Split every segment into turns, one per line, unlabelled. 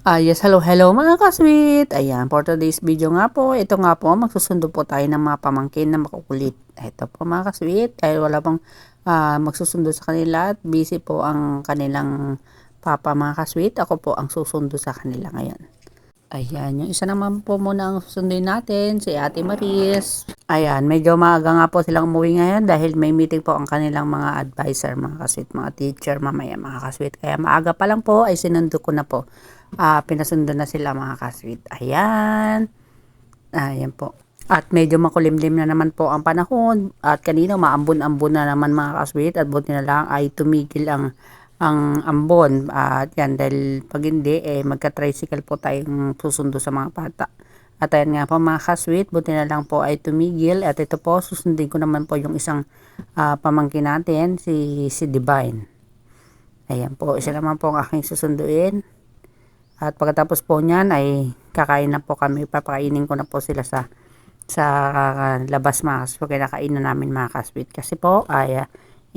Yes, hello mga kasweet. Ayan, for today's video nga po, ito nga po, magsusundo po tayo ng mga pamangkin na makukulit. Ito po mga kasweet, ay wala pong magsusundo sa kanila at busy po ang kanilang papa mga kasweet. Ako po ang susundo sa kanila ngayon. Ayan, yung isa naman po muna ang susunduin natin, si Ate Maris. Ayan, medyo maaga nga po silang umuwi ngayon dahil may meeting po ang kanilang mga advisor, mga kasweet, mga teacher mamaya mga kasweet. Kaya maaga pa lang po ay sinundo ko na po. Pinasundo na sila mga kasweet. Ayan. Ayan po. At medyo makulimlim na naman po ang panahon. At kanina maambon-ambon na naman mga kasweet. At buti na lang ay tumigil ang ambon. At yan, dahil pag hindi, magka-tricycle po tayong susundo sa mga bata. At ayan nga po mga kasweet, buti na lang po ay tumigil. At ito po, susundin ko naman po yung isang pamangkin natin, si Divine. Ayan po, isa naman po ang aking susunduin. At pagkatapos po niyan ay kakain na po kami. Papakainin ko na po sila sa labas mga kasweet. Kinakain na namin mga kasweet. Kasi po ay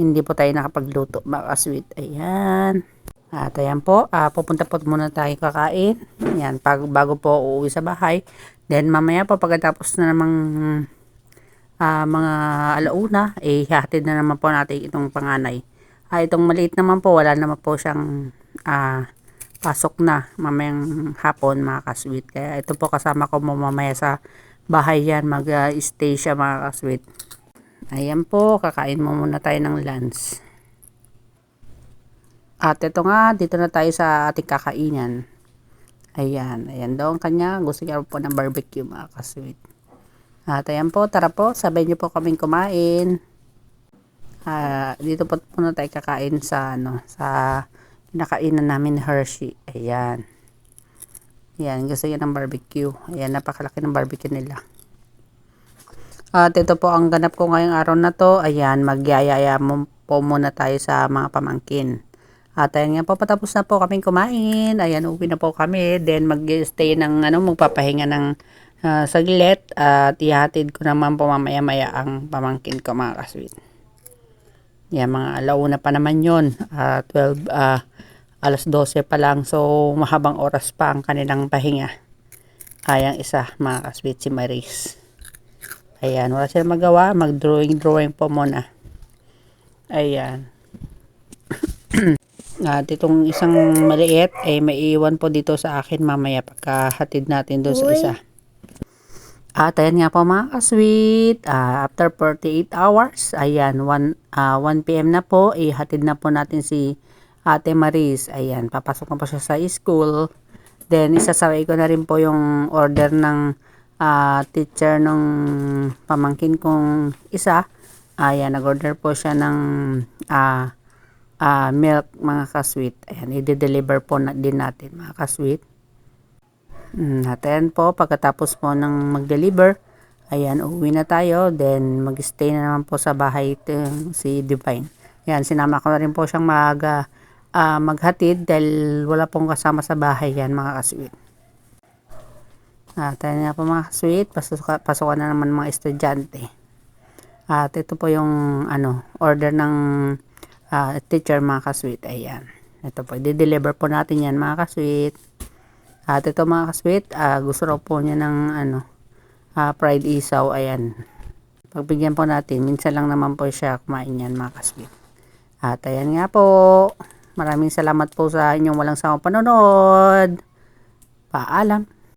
hindi po tayo nakapagluto mga kasweet. Ayan. At ayan po, pupunta po muna tayo kakain. Ayan, bago po uuwi sa bahay. Then mamaya po pagkatapos na namang mga alauna, hatid na naman po natin itong panganay. Itong maliit naman po, wala naman po siyang pasok na mamayang hapon mga kasweet. Kaya ito po kasama ko mamaya sa bahay yan, mag-stay siya mga kasweet. Ayan po, kakain mo muna tayo ng lunch. At ito nga, dito na tayo sa ating kakainan. Ayan, ayan daw ang kanya. Gusto niya po ng barbecue mga kasweet. At ayan po, tara po, sabay niyo po kaming kumain. Dito po muna tayo kakain sa kinakainan namin Hershey. Ayan. Ayan, gusto niya ng barbecue. Ayan, napakalaki ng barbecue nila. At ito po ang ganap ko ngayong araw na to. Ayan, magyayaya po muna tayo sa mga pamangkin. At ayan nga po, patapos na po kaming kumain. Ayan, uwi na po kami. Then mag-stay ng magpapahinga ng saglit. At ihatid ko naman po mamaya-maya ang pamangkin ko mga kasweet. Yan, mga alauna pa naman yun. 12, alas 12 pa lang. So, mahabang oras pa ang kanilang pahinga. Ayan isa, mga kasweet, si Maris. Ayan, wala silang magawa. Mag-drawing po muna. Ayan. At itong isang maliit, maiiwan po dito sa akin mamaya pagkahatid natin doon sa isa. At ayan nga po mga kasweet, after 48 hours, ayan, 1 PM na po, ihatid na po natin si Ate Maris. Ayan, papasok na po siya sa school. Then, isasaway ko na rin po yung order ng teacher nung pamangkin kong isa. Ayan, nag-order po siya ng milk mga kasweet. Ayan, i-deliver po din natin mga kasweet. At ayan po, pagkatapos po ng mag-deliver, ayan, uwi na tayo. Then, mag-stay na naman po sa bahay si Divine. Ayan, sinama ko na rin po siyang maghatid dahil wala pong kasama sa bahay yan mga kasweet. At ayan nga po mga kasweet, pasukan na naman mga estudyante. At ito po yung order ng teacher mga kasweet. Ayan, ito po, i-deliver po natin yan mga kasweet. At ito mga kasweet, gusto raw po niya ng fried isaw. Ayan, pagbigyan po natin, minsan lang naman po siya kumain yan mga kasweet. At ayan nga po, maraming salamat po sa inyong walang sawang panonood. Paalam.